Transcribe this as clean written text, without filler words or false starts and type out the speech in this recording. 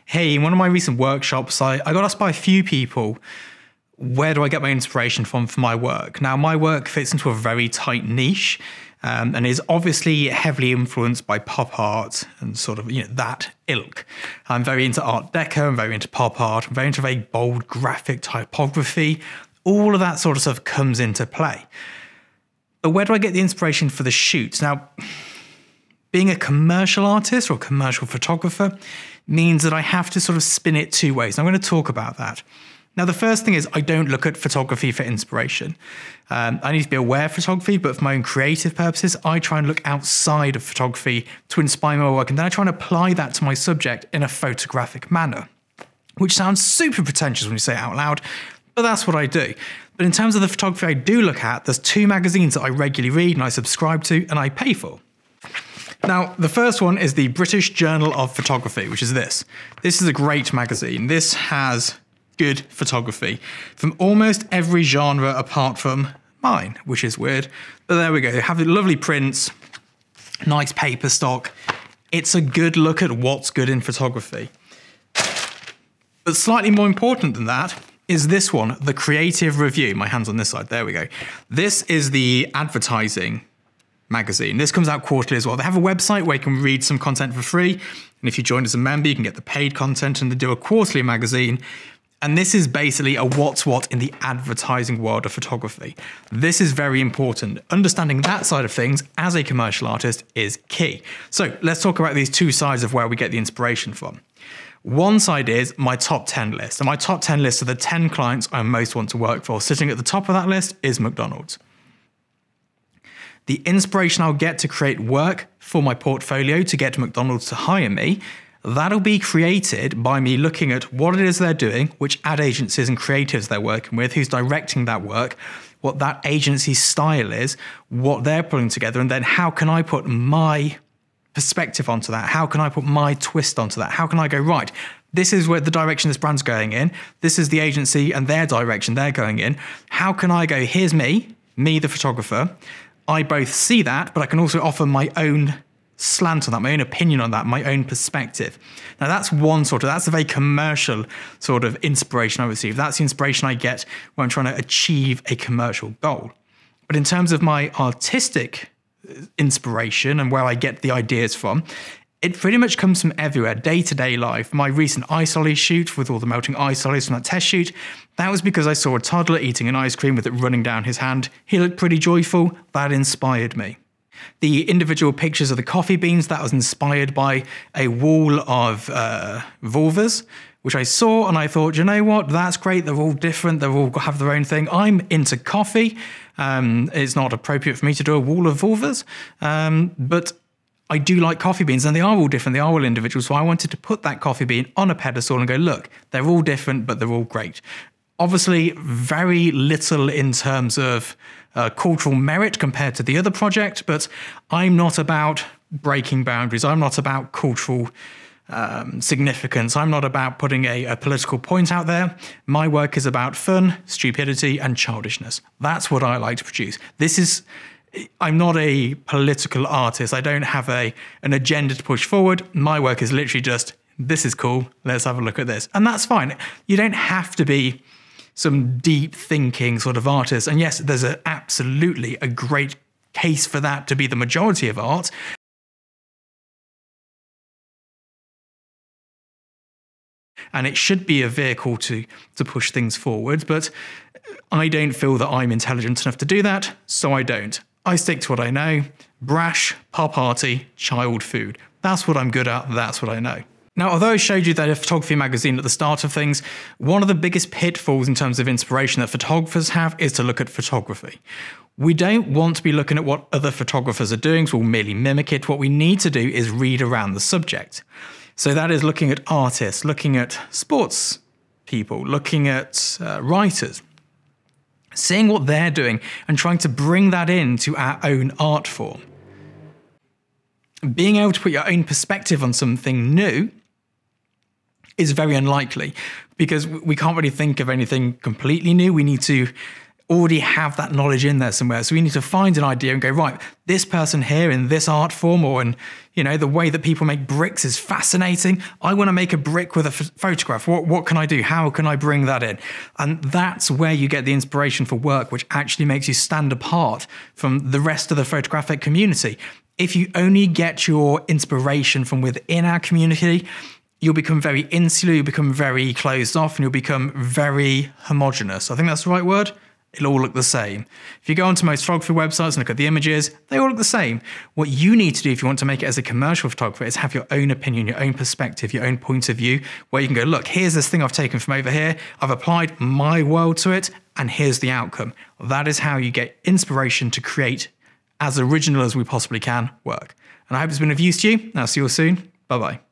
Hey, in one of my recent workshops, I got asked by a few people, where do I get my inspiration from for my work? Now, my work fits into a very tight niche and is obviously heavily influenced by pop art and sort of, that ilk. I'm very into Art Deco, I'm very into pop art, I'm very into very bold graphic typography. All of that sort of stuff comes into play. But where do I get the inspiration for the shoots? Now, being a commercial artist or a commercial photographer means that I have to sort of spin it two ways. I'm going to talk about that. Now, the first thing is I don't look at photography for inspiration. I need to be aware of photography, but for my own creative purposes, I try and look outside of photography to inspire my work, and then I try and apply that to my subject in a photographic manner, which sounds super pretentious when you say it out loud, but that's what I do. But in terms of the photography I do look at, there's two magazines that I regularly read and I subscribe to and I pay for. Now, the first one is the British Journal of Photography, which is this. This is a great magazine. This has good photography from almost every genre apart from mine, which is weird. But there we go. They have lovely prints, nice paper stock. It's a good look at what's good in photography. But slightly more important than that is this one, the Creative Review. My hand's on this side. There we go. This is the advertising magazine. This comes out quarterly as well. They have a website where you can read some content for free. And if you join as a member, you can get the paid content, and they do a quarterly magazine. And this is basically a what's what in the advertising world of photography. This is very important. Understanding that side of things as a commercial artist is key. So let's talk about these two sides of where we get the inspiration from. One side is my top 10 list. And my top 10 list are the 10 clients I most want to work for. Sitting at the top of that list is McDonald's. The inspiration I'll get to create work for my portfolio to get McDonald's to hire me, that'll be created by me looking at what it is they're doing, which ad agencies and creatives they're working with, who's directing that work, what that agency's style is, what they're pulling together, and then how can I put my perspective onto that? How can I put my twist onto that? How can I go, right, this is where the direction this brand's going in. This is the agency and their direction they're going in. How can I go, here's me the photographer. I both see that, but I can also offer my own slant on that, my own opinion on that, my own perspective. Now that's that's a very commercial sort of inspiration I receive. That's the inspiration I get when I'm trying to achieve a commercial goal. But in terms of my artistic inspiration and where I get the ideas from, it pretty much comes from everywhere, day-to-day life. My recent ice lolly shoot with all the melting ice lollies from that test shoot, that was because I saw a toddler eating an ice cream with it running down his hand. He looked pretty joyful. That inspired me. The individual pictures of the coffee beans, that was inspired by a wall of vulvas, which I saw and I thought, you know what, that's great. They're all different. They all have their own thing. I'm into coffee. It's not appropriate for me to do a wall of vulvas, but I do like coffee beans, and they are all different. They are all individual. So I wanted to put that coffee bean on a pedestal and go, look, they're all different, but they're all great. Obviously, very little in terms of cultural merit compared to the other project, but I'm not about breaking boundaries. I'm not about cultural significance. I'm not about putting a political point out there. My work is about fun, stupidity, and childishness. That's what I like to produce. I'm not a political artist. I don't have an agenda to push forward. My work is literally just, this is cool, let's have a look at this. And that's fine. You don't have to be some deep thinking sort of artist. And yes, there's absolutely a great case for that to be the majority of art. And it should be a vehicle to push things forward. But I don't feel that I'm intelligent enough to do that, so I don't. I stick to what I know. Brash, pop arty, child food. That's what I'm good at. That's what I know. Now, although I showed you that a photography magazine at the start of things, one of the biggest pitfalls in terms of inspiration that photographers have is to look at photography. We don't want to be looking at what other photographers are doing, so we'll merely mimic it. What we need to do is read around the subject. So that is looking at artists, looking at sports people, looking at writers, seeing what they're doing and trying to bring that into our own art form. Being able to put your own perspective on something new is very unlikely because we can't really think of anything completely new. We need to already have that knowledge in there somewhere. So we need to find an idea and go, right, this person here in this art form, or in, the way that people make bricks is fascinating. I want to make a brick with a photograph. What can I do? How can I bring that in? And that's where you get the inspiration for work, which actually makes you stand apart from the rest of the photographic community. If you only get your inspiration from within our community, you'll become very insular, you'll become very closed off, and you'll become very homogenous. I think that's the right word. It'll all look the same. If you go onto most photography websites and look at the images, they all look the same. What you need to do if you want to make it as a commercial photographer is have your own opinion, your own perspective, your own point of view, where you can go, look, here's this thing I've taken from over here, I've applied my world to it, and here's the outcome. That is how you get inspiration to create as original as we possibly can work. And I hope it's been of use to you, and I'll see you all soon. Bye-bye.